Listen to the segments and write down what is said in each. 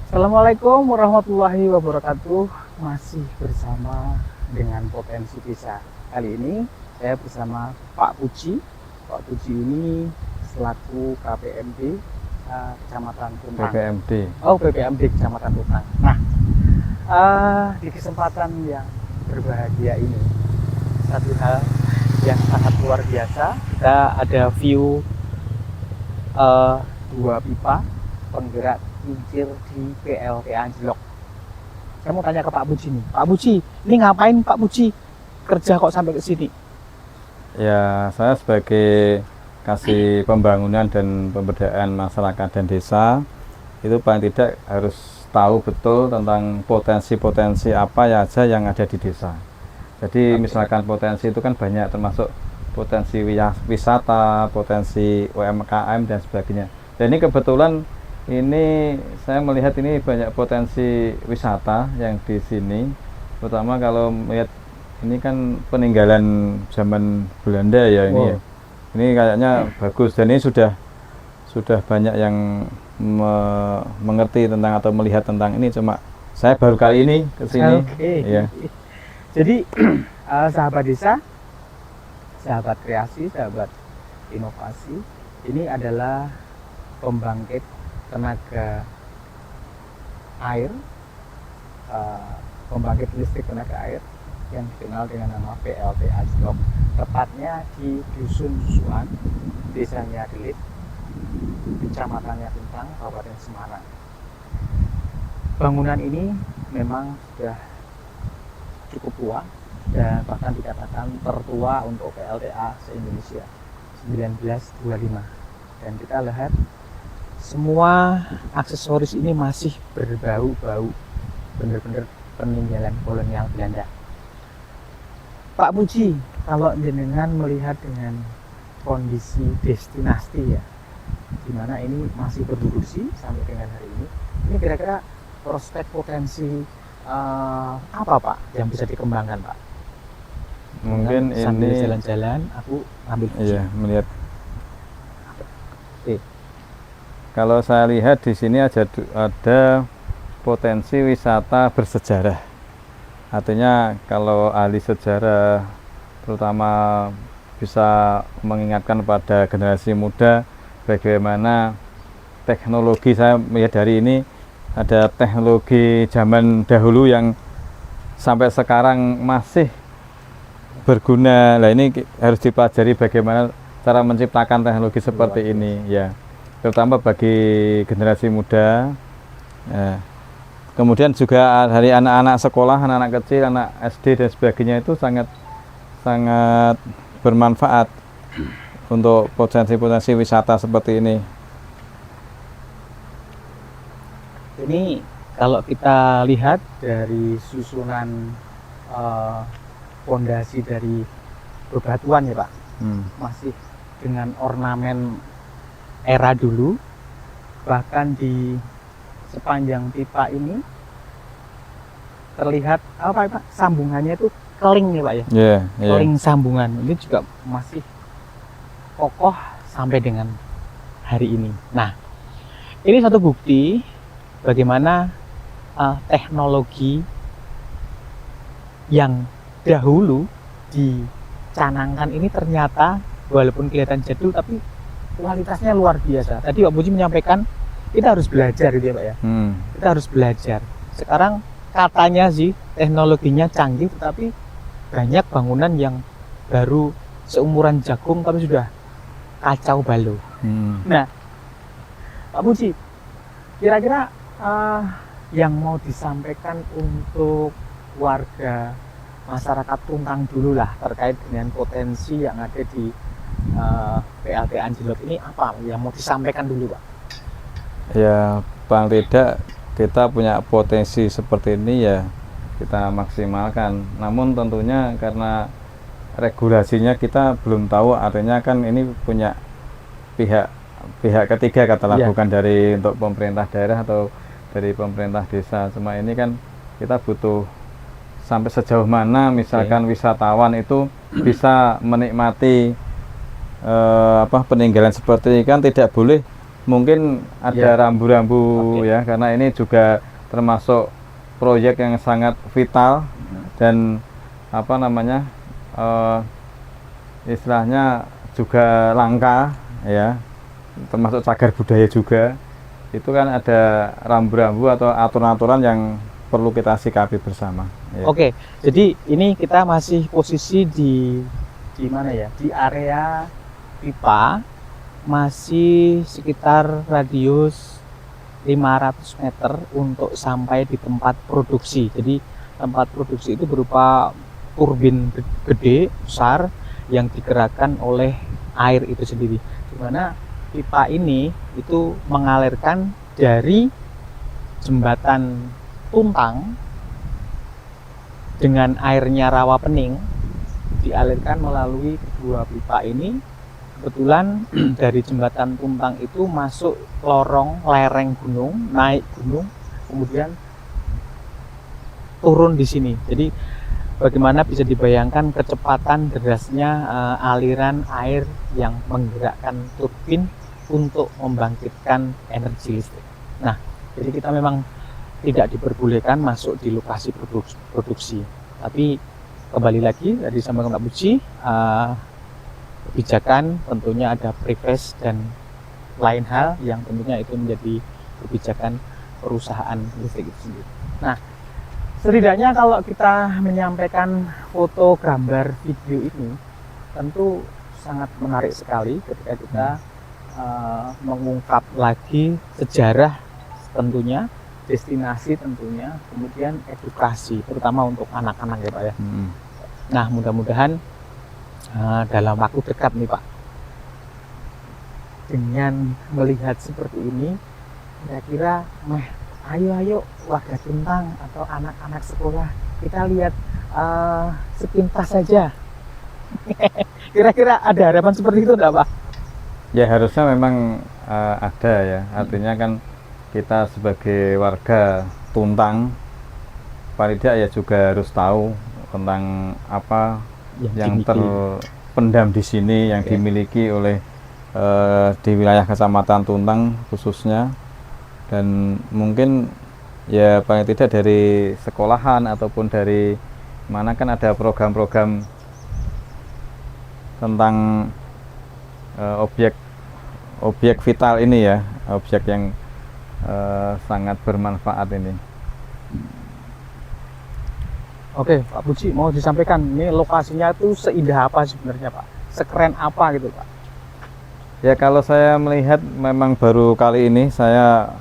Assalamualaikum warahmatullahi wabarakatuh. Masih bersama dengan Potensi Desa. Kali ini saya bersama Pak Puji. Pak Puji ini selaku KPMD Kecamatan Tuntang. PPMD. Oh, PPMD Kecamatan Tuntang. Nah, di kesempatan yang berbahagia ini, satu hal yang sangat luar biasa. Kita ada view dua pipa penggerak kincir di PLTA Anjlok. Saya mau tanya ke Pak Puji nih. Pak Puji, ini ngapain Pak Puji kerja kok sampai ke sini? Ya, saya sebagai kasih pembangunan dan pemberdayaan masyarakat dan desa, itu paling tidak harus tahu betul tentang potensi-potensi apa ya aja yang ada di desa. Jadi misalkan potensi itu kan banyak, termasuk potensi wisata, potensi UMKM dan sebagainya. Dan ini kebetulan ini saya melihat ini banyak potensi wisata yang di sini, terutama kalau melihat ini kan peninggalan zaman Belanda ya ini. Wow. Ya. Ini kayaknya bagus dan ini sudah banyak yang mengerti tentang atau melihat tentang ini. Cuma saya baru kali ini ke sini. Ya. Jadi sahabat desa, sahabat kreasi, sahabat inovasi, ini adalah pembangkit tenaga air, pembangkit listrik tenaga air yang dikenal dengan nama PLTA Anjlok, tepatnya di Dusun Susuan, Desanya Delit, Kecamatannya Tuntang, Kabupaten Semarang. Bangunan ini memang sudah cukup tua dan bahkan dikatakan tertua untuk PLTA se-Indonesia, 1925. Dan kita lihat semua aksesoris ini masih berbau-bau bener-bener peninggalan kolonial Belanda. Pak Puji, kalau jenengan melihat dengan kondisi destinasi ya, di mana ini masih berproduksi sampai dengan hari ini kira-kira prospek potensi apa Pak yang bisa dikembangkan Pak? Mungkin sambil ini jalan-jalan aku ambil Puji. Iya, melihat. Kalau saya lihat di sini ada potensi wisata bersejarah. Artinya kalau ahli sejarah terutama bisa mengingatkan pada generasi muda bagaimana teknologi, saya melihat dari ini ada teknologi zaman dahulu yang sampai sekarang masih berguna. Nah, ini harus dipelajari bagaimana cara menciptakan teknologi seperti ini ya, terutama bagi generasi muda. Ya. Kemudian juga dari anak-anak sekolah, anak-anak kecil, anak SD dan sebagainya itu sangat bermanfaat untuk potensi-potensi wisata seperti ini. Ini kalau kita lihat dari susunan fondasi dari bebatuan ya Pak, masih dengan ornamen era dulu, bahkan di sepanjang pipa ini terlihat apa Pak, sambungannya itu keling nih Pak ya. Keling sambungan ini juga masih kokoh sampai dengan hari ini. Nah, ini satu bukti bagaimana teknologi yang dahulu dicanangkan ini ternyata walaupun kelihatan jadul tapi kualitasnya luar biasa. Tadi Pak Puji menyampaikan kita harus belajar gitu ya Pak ya. Kita harus belajar. Sekarang katanya sih teknologinya canggih, tetapi banyak bangunan yang baru seumuran jagung tapi sudah kacau balau. Nah, Pak Puji, kira-kira yang mau disampaikan untuk warga masyarakat Tuntang dulu lah terkait dengan potensi yang ada di PLTA Anjlok ini, apa yang mau disampaikan dulu Pak? Ya, paling tidak kita punya potensi seperti ini ya kita maksimalkan. Namun tentunya karena regulasinya kita belum tahu, artinya kan ini punya pihak ketiga katalah, bukan dari untuk pemerintah daerah atau dari pemerintah desa. Cuma ini kan kita butuh sampai sejauh mana misalkan wisatawan itu bisa menikmati peninggalan seperti ini. Kan tidak boleh mungkin ada rambu-rambu ya, karena ini juga termasuk proyek yang sangat vital dan apa namanya istilahnya juga langka ya, termasuk cagar budaya juga. Itu kan ada rambu-rambu atau aturan-aturan yang perlu kita sikapi bersama ya. Oke, jadi ini kita masih posisi di mana ya, di area pipa, masih sekitar radius 500 meter untuk sampai di tempat produksi. Jadi tempat produksi itu berupa turbin gede besar yang digerakkan oleh air itu sendiri, dimana pipa ini itu mengalirkan dari jembatan Tuntang dengan airnya Rawapening, dialirkan melalui kedua pipa ini. Kebetulan dari jembatan Tuntang itu masuk lorong lereng gunung, naik gunung, kemudian turun di sini. Jadi bagaimana bisa dibayangkan kecepatan derasnya aliran air yang menggerakkan turbin untuk membangkitkan energi listrik. Nah, jadi kita memang tidak diperbolehkan masuk di lokasi produksi. Tapi kembali lagi tadi sama Pak Puji, kebijakan tentunya ada privasi dan lain hal yang tentunya itu menjadi kebijakan perusahaan listrik itu sendiri. Nah, setidaknya kalau kita menyampaikan foto, gambar, video ini tentu sangat menarik sekali ketika kita mengungkap lagi sejarah tentunya, destinasi tentunya, kemudian edukasi terutama untuk anak-anak ya Pak ya. Nah, mudah-mudahan dalam waktu dekat nih Pak, dengan melihat seperti ini, kira-kira ayo warga Tuntang atau anak-anak sekolah, kita lihat sepintas saja. Kira-kira ada harapan seperti itu enggak Pak? Ya harusnya memang ada ya, artinya kan kita sebagai warga Tuntang paling tidak ya juga harus tahu tentang apa yang terpendam di sini, yang dimiliki oleh di wilayah Kecamatan Tuntang khususnya. Dan mungkin ya paling tidak dari sekolahan ataupun dari mana kan ada program-program tentang objek vital ini ya, objek yang sangat bermanfaat ini. Oke, Pak Puji, mau disampaikan ini lokasinya tuh seindah apa sebenarnya Pak? Sekeren apa gitu Pak? Ya kalau saya melihat memang baru kali ini saya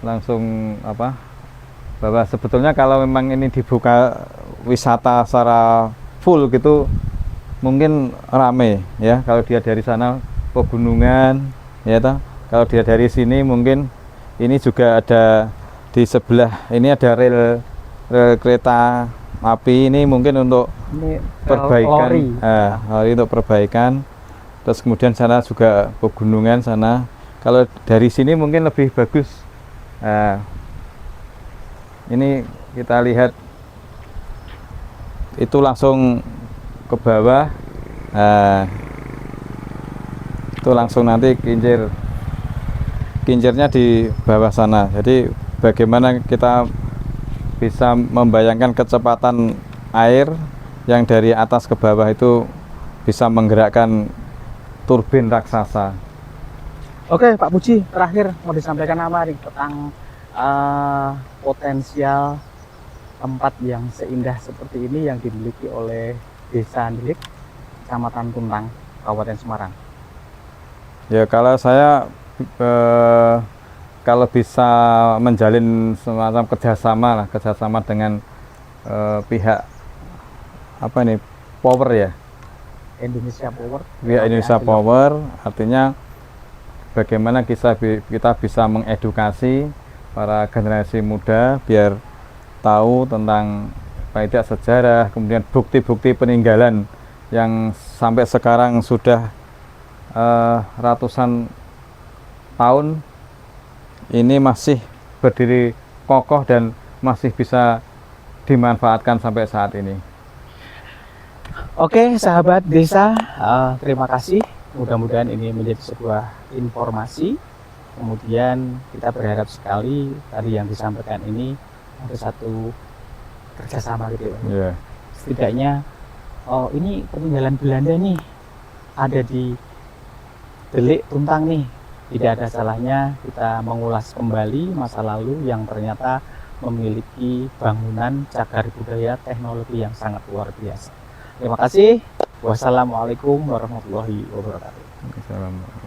langsung bahwa sebetulnya kalau memang ini dibuka wisata secara full gitu mungkin rame ya, kalau dia dari sana pegunungan ya toh. Kalau dia dari sini mungkin ini juga ada di sebelah ini ada rel kereta api, ini mungkin untuk perbaikan lori untuk perbaikan. Terus kemudian sana juga pegunungan sana. Kalau dari sini mungkin lebih bagus. Ini kita lihat itu langsung ke bawah. Itu langsung nanti kincirnya di bawah sana. Jadi bagaimana kita bisa membayangkan kecepatan air yang dari atas ke bawah itu bisa menggerakkan turbin raksasa. Oke Pak Puji, terakhir mau disampaikan apa nih tentang potensial tempat yang seindah seperti ini yang dimiliki oleh Desa Nilik, Kecamatan Tuntang, Kabupaten Semarang? Ya kalau saya kalau bisa menjalin semacam kerjasama dengan pihak Power ya, Indonesia Power. Ya Indonesia Power, artinya bagaimana kita bisa mengedukasi para generasi muda biar tahu tentang tidak sejarah, kemudian bukti-bukti peninggalan yang sampai sekarang sudah ratusan tahun ini masih berdiri kokoh dan masih bisa dimanfaatkan sampai saat ini. Oke sahabat desa, terima kasih. Mudah-mudahan ini menjadi sebuah informasi Kemudian kita berharap sekali tadi yang disampaikan ini ada satu kerjasama gitu ya. Yeah. Setidaknya oh ini peninggalan Belanda nih ada di Delik Tuntang nih. Tidak ada salahnya kita mengulas kembali masa lalu yang ternyata memiliki bangunan cagar budaya teknologi yang sangat luar biasa. Terima kasih. Wassalamualaikum warahmatullahi wabarakatuh. Assalamualaikum.